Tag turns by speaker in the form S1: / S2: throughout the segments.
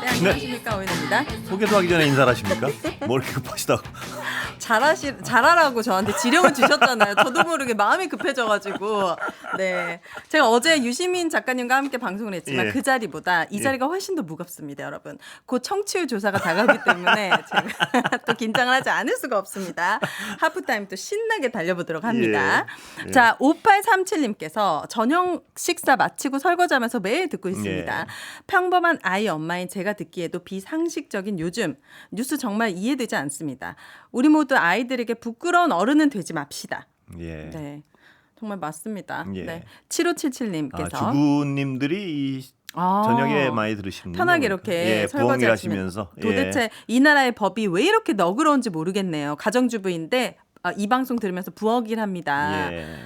S1: 네, 안녕하십니까, 오인입니다.
S2: 소개도 하기 전에 인사를 하십니까? 뭐 이렇게 급하시다고.
S1: 잘하라고 저한테 지령을 주셨잖아요. 저도 모르게 마음이 급해져가지고. 네, 제가 어제 유시민 작가님과 함께 방송을 했지만
S2: 예.
S1: 그 자리보다 이 자리가 훨씬 더 무겁습니다, 여러분. 곧 청취율 조사가 다가오기 때문에 제가 또 긴장을 하지 않을 수가 없습니다. 하프타임 또 신나게 달려보도록 합니다.
S2: 예.
S1: 자, 5837님께서 저녁 식사 마치고 설거지하면서 매일 듣고 있습니다.
S2: 예.
S1: 평범한 아이 엄마인 제가 듣기에도 비상식적인 요즘 뉴스 정말 이해되지 않습니다. 우리 모두 아이들에게 부끄러운 어른은 되지 맙시다.
S2: 예.
S1: 네, 정말 맞습니다.
S2: 예.
S1: 네, 7577님께서
S2: 주부님들이 이 저녁에 많이 들으시는군요.
S1: 편하게 이렇게
S2: 부엌일
S1: 설거지하시면
S2: 하시면서.
S1: 도대체 이 나라의 법이 왜 이렇게 너그러운지 모르겠네요. 가정주부인데 이 방송 들으면서 부엌일 합니다.
S2: 예.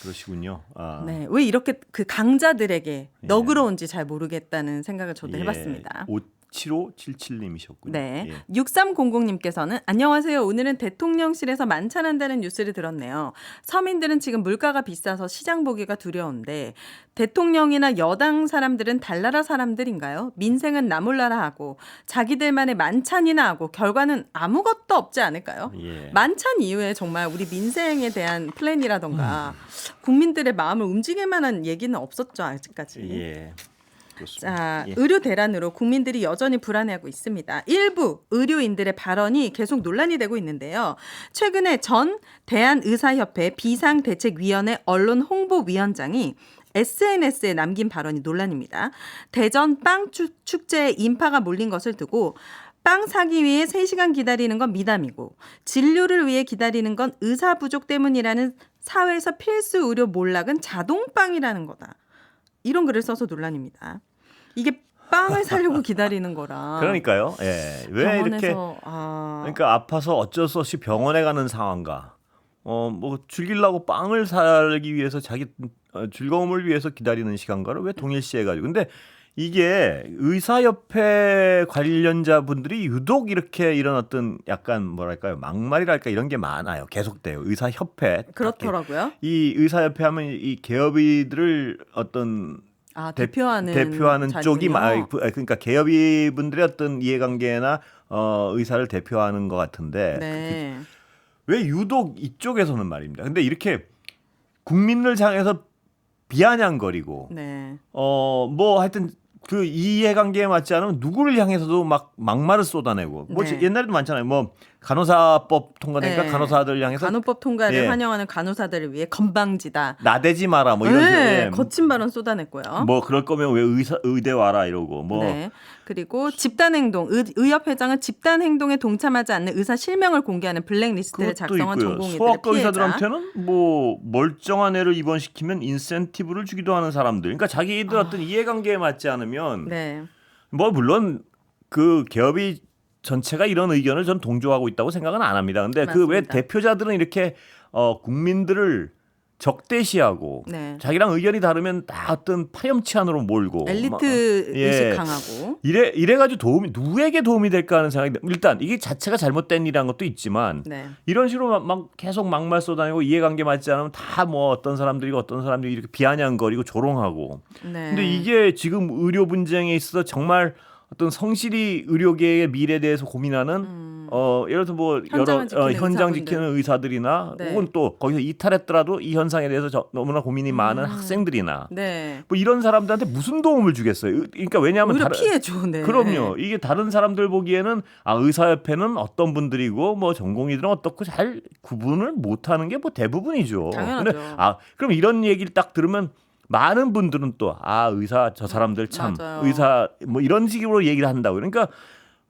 S2: 그러시군요. 아.
S1: 네, 왜 이렇게 그 강자들에게 너그러운지 잘 모르겠다는 생각을 저도
S2: 예.
S1: 해봤습니다.
S2: 7577님이셨군요.
S1: 네.
S2: 예.
S1: 6300님께서는 안녕하세요. 오늘은 대통령실에서 만찬한다는 뉴스를 들었네요. 서민들은 지금 물가가 비싸서 시장 보기가 두려운데 대통령이나 여당 사람들은 달나라 사람들인가요? 민생은 나 몰라라 하고 자기들만의 만찬이나 하고 결과는 아무것도 없지 않을까요?
S2: 예.
S1: 만찬 이후에 정말 우리 민생에 대한 플랜이라던가 국민들의 마음을 움직일 만한 얘기는 없었죠, 아직까지.
S2: 예. 그렇습니다.
S1: 자,
S2: 예.
S1: 의료 대란으로 국민들이 여전히 불안해하고 있습니다. 일부 의료인들의 발언이 계속 논란이 되고 있는데요. 최근에 전 대한의사협회 비상대책위원회 언론홍보위원장이 SNS에 남긴 발언이 논란입니다. 대전 빵 축제에 인파가 몰린 것을 두고 빵 사기 위해 3시간 기다리는 건 미담이고 진료를 위해 기다리는 건 의사 부족 때문이라는 사회에서 필수 의료 몰락은 자동빵이라는 거다. 이런 글을 써서 논란입니다. 이게 빵을 사려고 기다리는 거라.
S2: 그러니까요. 예. 왜 이렇게 그러니까 아파서 어쩔 수 없이 병원에 가는 상황과 뭐 즐기려고 빵을 사기 위해서 자기 즐거움을 위해서 기다리는 시간과를 왜 동일시해 가지고. 근데 이게 의사협회 관련자분들이 유독 이렇게 이런 어떤 약간 뭐랄까요? 막말이랄까 이런 게 많아요. 계속돼요. 의사협회.
S1: 그렇더라고요.
S2: 이 의사협회 하면 이 개업이들을 어떤 대표하는 쪽이 그러니까 개업이 분들의 어떤 이해관계나 의사를 대표하는 것 같은데
S1: 네.
S2: 왜 유독 이쪽에서는 말입니다. 근데 이렇게 국민을 향해서 비아냥거리고
S1: 네.
S2: 뭐 하여튼 그 이해관계에 맞지 않으면 누구를 향해서도 막 막말을 쏟아내고 뭐
S1: 네.
S2: 옛날에도 많잖아요. 뭐 간호사법 통과되니까
S1: 네.
S2: 간호사들 향해서
S1: 간호법 통과를
S2: 예.
S1: 환영하는 간호사들을 위해 건방지다.
S2: 나대지 마라 뭐 이런
S1: 네.
S2: 식으로
S1: 거친 발언 쏟아냈고요.
S2: 뭐 그럴 거면 왜 의대 와라 이러고 뭐
S1: 네. 그리고 집단행동, 의협회장은 집단행동에 동참하지 않는 의사 실명을 공개하는 블랙리스트를 작성한 전공의들의
S2: 소아과
S1: 피해자.
S2: 의사들한테는 뭐 멀쩡한 애를 입원시키면 인센티브를 주기도 하는 사람들. 그러니까 자기들 어떤 이해관계에 맞지 않으면
S1: 네.
S2: 뭐 물론 그 기업이 전체가 이런 의견을 전 동조하고 있다고 생각은 안 합니다. 근데 그 왜
S1: 맞습니다.
S2: 대표자들은 이렇게 국민들을 적대시하고
S1: 네.
S2: 자기랑 의견이 다르면 다 어떤 파렴치한으로 몰고
S1: 엘리트
S2: 예.
S1: 의식 강하고.
S2: 이래가지고 누구에게 도움이 될까 하는 생각이 일단 이게 자체가 잘못된 일이라는 것도 있지만
S1: 네.
S2: 이런 식으로 막 계속 막말 쏟아내고 이해관계 맞지 않으면 다 뭐 어떤 사람들이 이렇게 비아냥거리고 조롱하고.
S1: 네.
S2: 근데 이게 지금 의료 분쟁에 있어서 정말 어떤 성실히 의료계의 미래에 대해서 고민하는 예를 들어서 뭐 여러 현장 지키는 의사들이나
S1: 네.
S2: 혹은 또 거기서 이탈했더라도 이 현상에 대해서 너무나 고민이 많은 학생들이나
S1: 네.
S2: 뭐 이런 사람들한테 무슨 도움을 주겠어요. 그러니까 왜냐하면
S1: 오히려 피해줘. 네.
S2: 그럼요. 이게 다른 사람들 보기에는 의사협회는 어떤 분들이고 뭐 전공의들은 어떻고 잘 구분을 못하는 게 뭐 대부분이죠.
S1: 당연하죠.
S2: 근데 그럼 이런 얘기를 딱 들으면 많은 분들은 또 의사 저 사람들 참
S1: 맞아요.
S2: 의사 뭐 이런 식으로 얘기를 한다고. 그러니까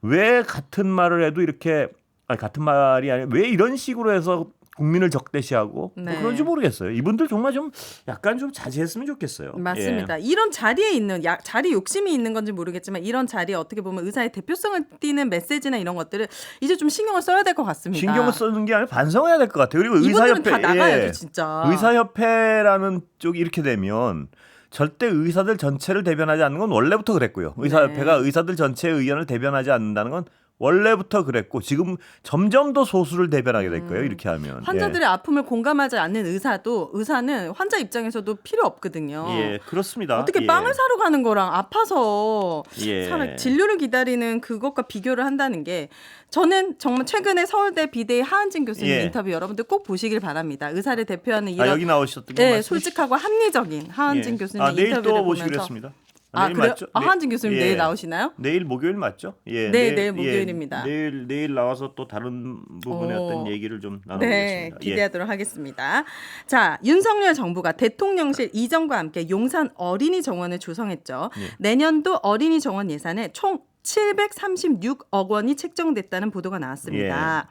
S2: 왜 같은 말을 해도 이렇게 같은 말이 아니라 왜 이런 식으로 해서 국민을 적대시하고
S1: 네.
S2: 뭐 그런지 모르겠어요. 이분들 정말 좀 약간 좀 자제했으면 좋겠어요.
S1: 맞습니다.
S2: 예.
S1: 이런 자리에 있는 자리 욕심이 있는 건지 모르겠지만 이런 자리에 어떻게 보면 의사의 대표성을 띠는 메시지나 이런 것들을 이제 좀 신경을 써야 될 것 같습니다.
S2: 신경을 쓰는 게 아니라 반성해야 될 것 같아요. 그리고
S1: 이분들은
S2: 의사협회
S1: 다 나가야죠, 진짜.
S2: 의사협회라는 쪽이 이렇게 되면 절대 의사들 전체를 대변하지 않는 건 원래부터 그랬고요. 의사협회가 의사들 전체의 의견을 대변하지 않는다는 건 원래부터 그랬고 지금 점점 더 소수를 대변하게 될 거예요. 이렇게 하면.
S1: 환자들의 아픔을 공감하지 않는 의사는 환자 입장에서도 필요 없거든요.
S2: 예, 그렇습니다.
S1: 어떻게 빵을 사러 가는 거랑 아파서
S2: 예.
S1: 진료를 기다리는 그것과 비교를 한다는 게 저는 정말 최근에 서울대 비대의 하은진 교수님
S2: 예.
S1: 인터뷰 여러분들 꼭 보시길 바랍니다. 의사를 대표하는 이런
S2: 여기 나오셨던 거
S1: 네, 솔직하고 합리적인 하은진 교수님
S2: 내일
S1: 인터뷰를
S2: 또
S1: 보면서
S2: 모시기로 했습니다.
S1: 내일
S2: 그래요?
S1: 맞죠? 하은진 교수님 내일 나오시나요?
S2: 내일 목요일 맞죠? 예,
S1: 네, 내일 목요일입니다.
S2: 내일 나와서 또 다른 부분의 어떤 얘기를 좀 나눠보겠습니다.
S1: 네, 기대하도록 하겠습니다. 자, 윤석열 정부가 대통령실 이전과 함께 용산 어린이 정원을 조성했죠. 내년도 어린이 정원 예산에 총 736억 원이 책정됐다는 보도가 나왔습니다.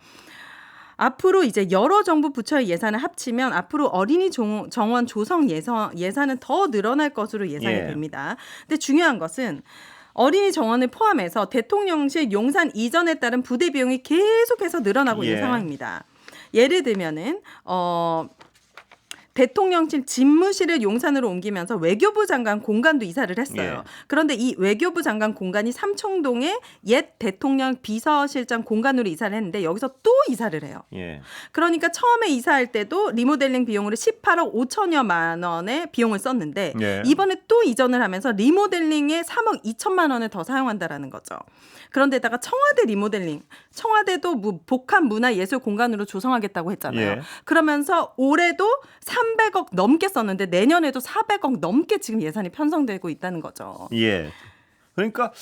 S1: 앞으로 이제 여러 정부 부처의 예산을 합치면 앞으로 어린이 정원 조성 예산은 더 늘어날 것으로 예상이 됩니다. 근데 중요한 것은 어린이 정원을 포함해서 대통령실 용산 이전에 따른 부대 비용이 계속해서 늘어나고 있는 상황입니다. 예를 들면은 대통령실 집무실을 용산으로 옮기면서 외교부 장관 공간도 이사를 했어요. 그런데 이 외교부 장관 공간이 삼청동의 옛 대통령 비서실장 공간으로 이사를 했는데 여기서 또 이사를 해요. 그러니까 처음에 이사할 때도 리모델링 비용으로 18억 5천여만 원의 비용을 썼는데 이번에 또 이전을 하면서 리모델링에 3억 2천만 원을 더 사용한다라는 거죠. 그런데다가 청와대 리모델링, 청와대도 복합 문화예술 공간으로 조성하겠다고 했잖아요. 그러면서 올해도 300억 넘게 썼는데 내년에도 400억 넘게 지금 예산이 편성되고 있다는 거죠.
S2: 예. 그러니까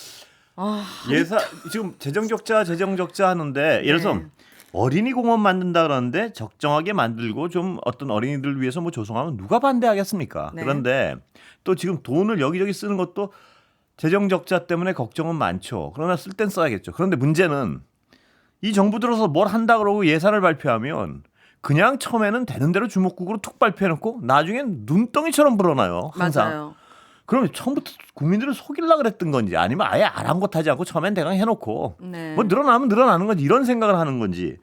S2: 지금 재정 적자 하는데 예를 들어서 어린이 공원 만든다 그러는데 적정하게 만들고 좀 어떤 어린이들을 위해서 뭐 조성하면 누가 반대하겠습니까? 그런데 또 지금 돈을 여기저기 쓰는 것도 재정 적자 때문에 걱정은 많죠. 그러나 쓸 땐 써야겠죠. 그런데 문제는 이 정부 들어서 뭘 한다 그러고 예산을 발표하면 그냥 처음에는 되는 대로 주먹국으로 툭 발표해놓고 나중엔 눈덩이처럼 불어나요. 항상.
S1: 맞아요.
S2: 그러면 처음부터 국민들을 속이려고 그랬던 건지 아니면 아예 아랑곳하지 않고 처음엔 대강 해놓고 뭐 늘어나면 늘어나는 건지 이런 생각을 하는 건지.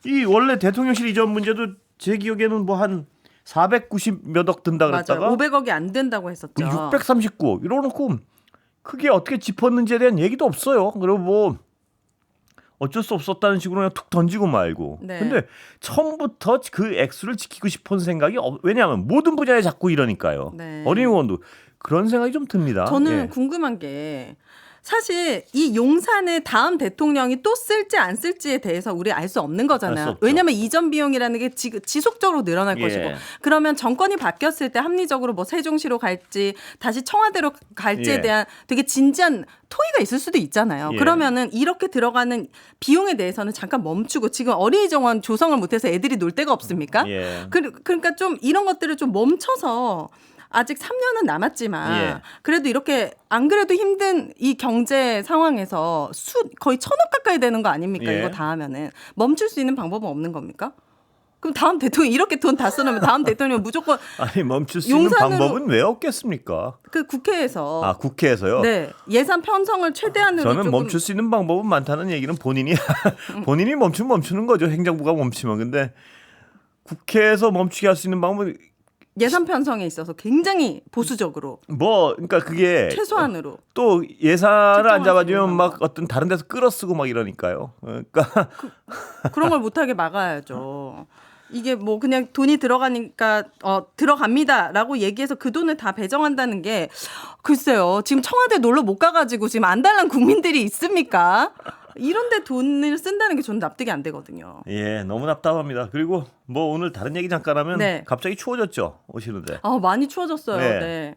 S2: 이 원래 대통령실 이전 문제도 제 기억에는 뭐 한 490 몇 억 든다 그랬다가
S1: 500억이 안 된다고 했었죠.
S2: 639억 이러놓고 크게 어떻게 짚었는지에 대한 얘기도 없어요. 그리고 뭐 어쩔 수 없었다는 식으로 그냥 툭 던지고 말고. 근데 처음부터 그 액수를 지키고 싶은 생각이 왜냐하면 모든 분야에 자꾸 이러니까요. 어린이공원도 그런 생각이 좀 듭니다.
S1: 저는 궁금한 게 사실 이 용산을 다음 대통령이 또 쓸지 안 쓸지에 대해서 우리 알 수 없는 거잖아요. 왜냐하면 이전 비용이라는 게 지속적으로 늘어날 것이고 그러면 정권이 바뀌었을 때 합리적으로 뭐 세종시로 갈지 다시 청와대로 갈지에 대한 되게 진지한 토의가 있을 수도 있잖아요. 그러면은 이렇게 들어가는 비용에 대해서는 잠깐 멈추고 지금 어린이 정원 조성을 못해서 애들이 놀 데가 없습니까? 그러니까 좀 이런 것들을 좀 멈춰서 아직 3년은 남았지만 그래도 이렇게 안 그래도 힘든 이 경제 상황에서 거의 1,000억 가까이 되는 거 아닙니까? 이거 다 하면은 멈출 수 있는 방법은 없는 겁니까? 그럼 다음 대통령 이렇게 돈 다 써놓으면 다음 대통령 무조건
S2: 멈출 수 있는 방법은 왜 없겠습니까?
S1: 그 국회에서
S2: 국회에서요?
S1: 네 예산 편성을 최대한으로
S2: 저는
S1: 조금
S2: 멈출 수 있는 방법은 많다는 얘기는 본인이 멈추는 거죠. 행정부가 멈추면. 근데 국회에서 멈추게 할 수 있는 방법은
S1: 예산 편성에 있어서 굉장히 보수적으로
S2: 그러니까 그게
S1: 최소한으로
S2: 또 예산을 안 잡아주면 막 어떤 다른 데서 끌어쓰고 막 이러니까요. 그러니까
S1: 그런 걸 못하게 막아야죠. 이게 뭐 그냥 돈이 들어가니까 들어갑니다라고 얘기해서 그 돈을 다 배정한다는 게 글쎄요. 지금 청와대 놀러 못 가가지고 지금 안달난 국민들이 있습니까? 이런데 돈을 쓴다는 게 저는 납득이 안 되거든요.
S2: 너무 답답합니다. 그리고 뭐 오늘 다른 얘기 잠깐 하면 갑자기 추워졌죠. 오시는데.
S1: 많이 추워졌어요.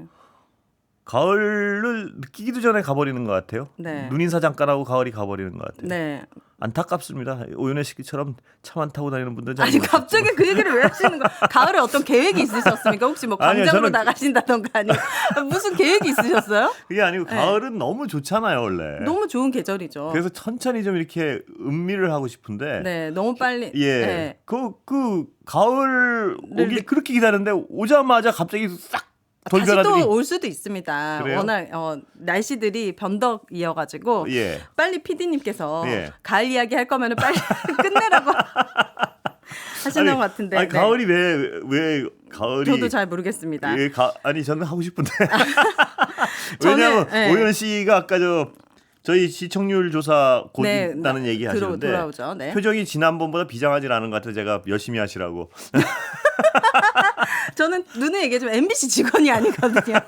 S2: 가을을 느끼기도 전에 가버리는 것 같아요. 눈 인사 잠깐 하고 가을이 가버리는 것 같아요. 안타깝습니다. 오윤혜 씨처럼 차 안 타고 다니는 분들
S1: 아니 갑자기 그 얘기를 왜 하시는 거예요? 가을에 어떤 계획이 있으셨습니까? 혹시 뭐 광장으로 나가신다던가 아니 무슨 계획이 있으셨어요?
S2: 그게 아니고 가을은 너무 좋잖아요 원래.
S1: 너무 좋은 계절이죠.
S2: 그래서 천천히 좀 이렇게 음미를 하고 싶은데.
S1: 너무 빨리.
S2: 그 가을 오길 그렇게 기다렸는데 오자마자 갑자기 싹
S1: 다시 또 올 수도 있습니다. 그래요? 워낙 날씨들이 변덕이어가지고 빨리 PD님께서 가을 이야기 할 거면 빨리 끝내라고 하시는 것 같은데.
S2: 가을이 왜 가을이?
S1: 저도 잘 모르겠습니다.
S2: 저는 하고 싶은데. 왜냐하면 오윤 씨가 아까 저희 시청률 조사 곧
S1: 네,
S2: 있다는 얘기 하시는데
S1: 돌아오죠. 네.
S2: 표정이 지난번보다 비장하지 않은 것 같아서 제가 열심히 하시라고.
S1: 저는 눈에 얘기하지만 MBC 직원이 아니거든요.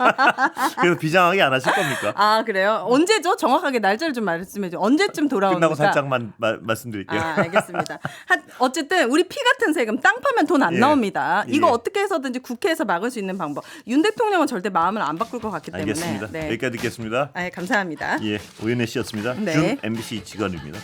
S2: 그래서 비장하게 안 하실 겁니까?
S1: 아 그래요? 언제죠? 정확하게 날짜를 좀 말씀해 줘. 언제쯤 돌아오는가?
S2: 끝나고 살짝만 말씀드릴게요.
S1: 아, 알겠습니다. 어쨌든 우리 피 같은 세금 땅 파면 돈 안
S2: 예.
S1: 나옵니다. 이거
S2: 예.
S1: 어떻게 해서든지 국회에서 막을 수 있는 방법. 윤 대통령은 절대 마음을 안 바꿀 것 같기 때문에.
S2: 알겠습니다.
S1: 네.
S2: 여기까지 듣겠습니다.
S1: 아, 감사합니다.
S2: 예, 오윤혜 씨였습니다.
S1: 네.
S2: 준 MBC 직원입니다.